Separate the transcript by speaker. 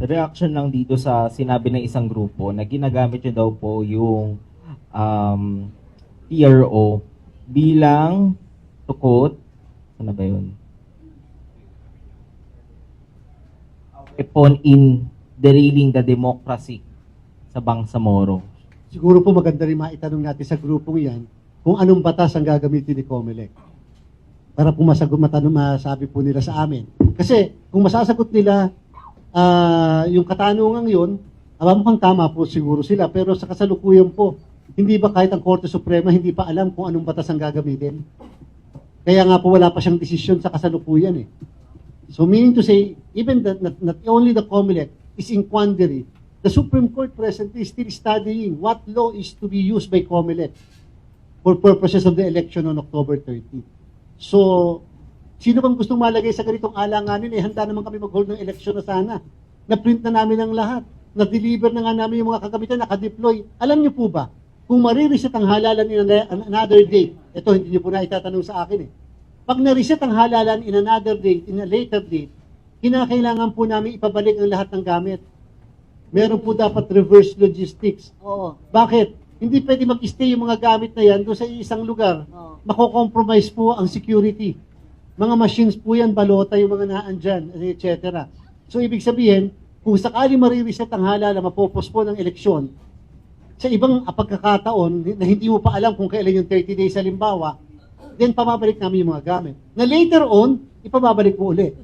Speaker 1: reaction lang dito sa sinabi ng isang grupo na ginagamit niyo daw po yung TRO bilang tukot. Ano ba yun? Upon in derailing the democracy sa Bangsamoro.
Speaker 2: Siguro po maganda rin maitanong natin sa grupong yan kung anong batas ang gagamitin ni COMELEC. Para po masabi po nila sa amin. Kasi kung masasagot nila yung katanungan yun, mukhang tama po siguro sila. Pero sa kasalukuyan po, hindi ba kahit ang Korte Suprema hindi pa alam kung anong batas ang gagamitin? Kaya nga po wala pa siyang desisyon sa kasalukuyan eh. So meaning to say, even that not only the COMELEC is in quandary, the Supreme Court presently is still studying what law is to be used by COMELEC for purposes of the election on October 30. So, sino bang gustong malagay sa ganitong alanganin? Handa naman kami mag-hold ng election na sana. Na-print na namin ang lahat. Na-deliver na nga namin yung mga kagamitan, naka-deploy. Alam niyo po ba, kung marireset ang halalan in another date, ito hindi niyo po na itatanong sa akin eh. Pag na-reset ang halalan in another date, in a later date, kinakailangan po namin ipabalik ang lahat ng gamit. Meron po dapat reverse logistics.
Speaker 3: Oo.
Speaker 2: Bakit? Hindi pwede mag-stay yung mga gamit na yan doon sa isang lugar.
Speaker 3: Oo.
Speaker 2: Mako-compromise po ang security. Mga machines po yan, balota yung mga naandyan, etc. So, ibig sabihin, kung sakali marireset ang halalan, mapopospon ang eleksyon, sa ibang pagkakataon na hindi mo pa alam kung kailan yung 30 days halimbawa, then pababalik namin yung mga gamit. Na later on, ipababalik mo ulit.